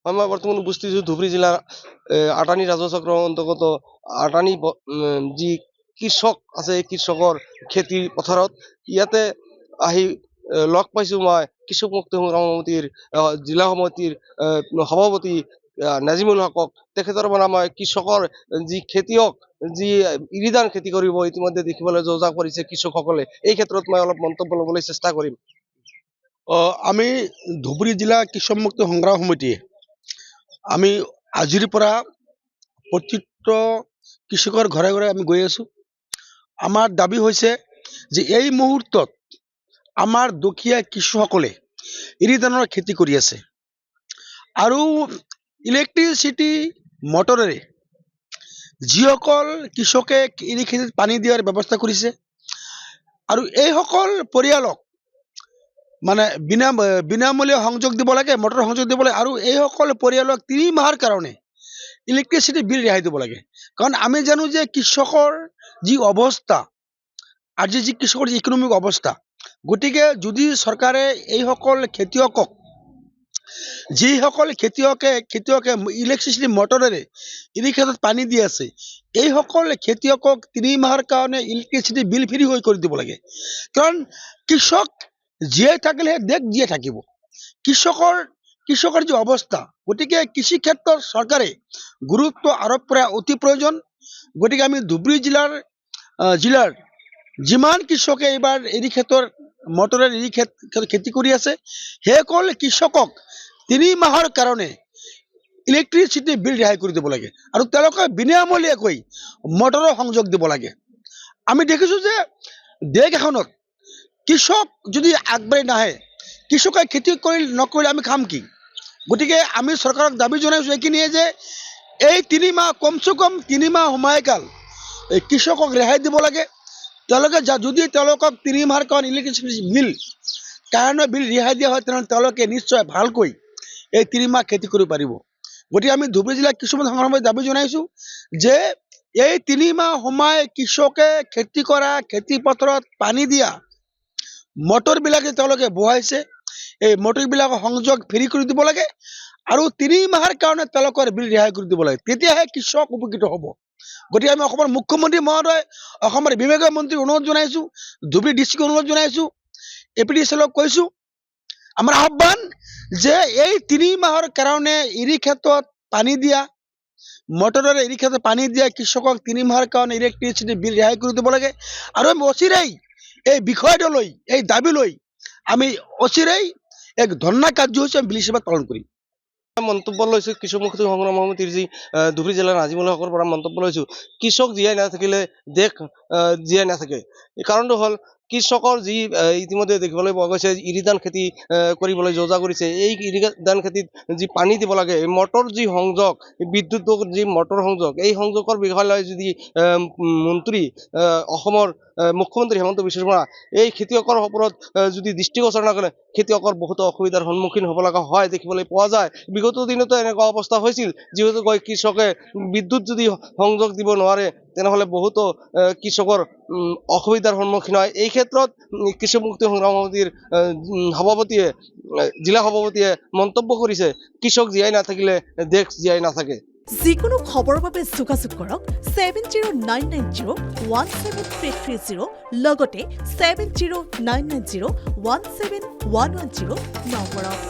আমৰা বৰ্তমানে উপস্থিত ধুবড়ী জেলাৰ আটানী ৰাজচক্ৰ অন্তৰ্গত আটানী যি কৃষক আছে এই কৃষকৰ খেতি পথাৰত ইয়াতে আহি লগ পাইছোঁ মই কৃষক মুক্তি সংগ্ৰাম সমিতিৰ জিলা সমিতিৰ সভাপতি নাজিমুল হকক। তেখেতৰ পৰা মই কৃষকৰ যি খেতিয়ক যি ইৰিধান খেতি কৰিব ইতিমধ্যে দেখিবলৈ যোজা কৰিছে কৃষকসকলে, এই ক্ষেত্ৰত মই অলপ মন্তব্য ল'বলৈ চেষ্টা কৰিম। আমি ধুবুৰী জিলা কৃষক মুক্তি সংগ্ৰাম সমিতিয়ে আমি আজিৰ পৰা প্ৰতিটো কৃষকৰ ঘৰে ঘৰে আমি গৈ আছোঁ। আমাৰ দাবী হৈছে যে এই মুহূৰ্তত আমাৰ দুখীয়া কৃষকসকলে ইৰিধানৰ খেতি কৰি আছে আৰু ইলেক্ট্ৰিচিটি মটৰেৰে যিসকল কৃষকে এই খেতিত পানী দিয়াৰ ব্যৱস্থা কৰিছে আৰু এইসকল পৰিয়ালক মানে বিনামূলীয়া সংযোগ দিব লাগে, মটৰ সংযোগ দিব লাগে আৰু এইসকল পৰিয়ালক 3 মাহৰ কাৰণে ইলেক্ট্ৰিচিটি বিল ৰেহাই দিব লাগে। কাৰণ আমি জানো যে কৃষকৰ যি অৱস্থা, আজি যি কৃষকৰ যি ইকনমিক অৱস্থা, গতিকে যদি চৰকাৰে এইসকল খেতিয়কক যিসকল খেতিয়কে ইলেক্ট্ৰিচিটি মটৰেৰে এই ক্ষেত্ৰত পানী দি আছে, এইসকল খেতিয়কক 3 মাহৰ কাৰণে ইলেক্ট্ৰিচিটি বিল ফ্ৰী হৈ কৰি দিব লাগে। কাৰণ কৃষক জীয়াই থাকিলেহে দেশ জীয়াই থাকিব। কৃষকৰ যি অৱস্থা, গতিকে কৃষি ক্ষেত্ৰত চৰকাৰে গুৰুত্ব আৰোপ কৰা অতি প্ৰয়োজন। গতিকে আমি ধুবুৰী জিলাৰ যিমান কৃষকে এইবাৰ এই ক্ষেত্ৰৰ মটৰেৰে এই খেতি কৰি আছে, সেইসকল কৃষকক 3 মাহৰ কাৰণে ইলেক্ট্ৰিচিটি বিল ৰেহাই কৰি দিব লাগে আৰু তেওঁলোকে বিনামূলীয়াকৈ মটৰৰ সংযোগ দিব লাগে। আমি দেখিছোঁ যে দেশ এখনত কৃষক যদি আগবাঢ়ি নাহে, কৃষকে খেতি নকৰিলে আমি খাম কি? গতিকে আমি চৰকাৰক দাবী জনাইছোঁ এইখিনিয়ে যে এই 3 মাহ কমচে কম 3 মাহ সময়কাল এই কৃষকক ৰেহাই দিব লাগে। তেওঁলোকে যদি তেওঁলোকক 3 মাহৰ কাৰণে ইলেক্ট্ৰিচিটি বিল কাৰেণ্টৰ বিল ৰেহাই দিয়া হয়, তেনেহ'লে তেওঁলোকে নিশ্চয় ভালকৈ এই 3 মাহ খেতি কৰিব পাৰিব। গতিকে আমি ধুবুৰী জিলা কৃষক সংগ্ৰাম সমিতিয়ে দাবী জনাইছোঁ যে এই 3 মাহ সময় কৃষকে খেতি কৰা, খেতি পথাৰত পানী দিয়া মটৰবিলাক তেওঁলোকে বহাইছে, এই মটৰবিলাকৰ সংযোগ ফ্ৰী কৰি দিব লাগে আৰু 3 মাহৰ কাৰণে তেওঁলোকৰ বিল ৰেহাই কৰি দিব লাগে, তেতিয়াহে কৃষক উপকৃত হ'ব। গতিকে আমি অসমৰ মুখ্যমন্ত্ৰী মহোদয়, অসমৰ বিভাগীয় মন্ত্ৰীক অনুৰোধ জনাইছোঁ, ধুবুৰী ডিষ্ট্ৰিক্টক অনুৰোধ জনাইছোঁ, APDCLক কৈছোঁ, আমাৰ আহ্বান যে এই 3 মাহৰ কাৰণে এই ক্ষেত্ৰত পানী দিয়া মটৰেৰে এই ক্ষেত্ৰত পানী দিয়া কৃষকক 3 মাহৰ কাৰণে ইলেক্ট্ৰিচিটি বিল ৰেহাই কৰি দিব লাগে আৰু আমি অচিৰেই এই বিষয়টো লৈ, এই দাবী লৈ আমি অচিৰেই এক ধৰ্ণা কাৰ্যসূচী বিল হিচাপত পালন কৰিম। মন্তব্য লৈছোঁ কৃষক মুক্তি সংগ্ৰাম সমিতিৰ যি ধুবুৰী জিলাৰ নাজিমুল হকৰ পৰা মন্তব্য লৈছোঁ। কৃষক জীয়াই নাথাকিলে দেশ জীয়াই নাথাকে। কাৰণটো হ'ল কৃষকৰ যি ইতিমধ্যে দেখিবলৈ পোৱা গৈছে ইৰিধান খেতি কৰিবলৈ যোজা কৰিছে, এই ইৰিধান খেতিত যি পানী দিব লাগে, মটৰ যি সংযোগ, বিদ্যুৎ যি মটৰ সংযোগ, এই সংযোগৰ বিষয় লৈ যদি মন্ত্ৰী অসমৰ মুখ্যমন্ত্ৰী হিমন্ত বিশ্ব শৰ্মা এই খেতিয়কৰ ওপৰত যদি দৃষ্টিগোচৰ নকৰে, খেতিয়কৰ বহুতো অসুবিধাৰ সন্মুখীন হ'ব লগা হয় দেখিবলৈ পোৱা যায়। বিগত দিনতো এনেকুৱা অৱস্থা হৈছিল, যিহেতু কৃষকে বিদ্যুৎ যদি সংযোগ দিব নোৱাৰে তেনেহ'লে বহুতো কৃষকৰ অসুবিধাৰ সন্মুখীন হয়। এই ক্ষেত্ৰত কৃষক মুক্তি সংগ্ৰাম সমিতিৰ সভাপতিয়ে, জিলা সভাপতিয়ে মন্তব্য কৰিছে, কৃষক জীয়াই নাথাকিলে দেশ জীয়াই নাথাকে। যিকোনো খবৰৰ বাবে যোগাযোগ কৰক 7099017330 লগতে 7099017110 নম্বৰত।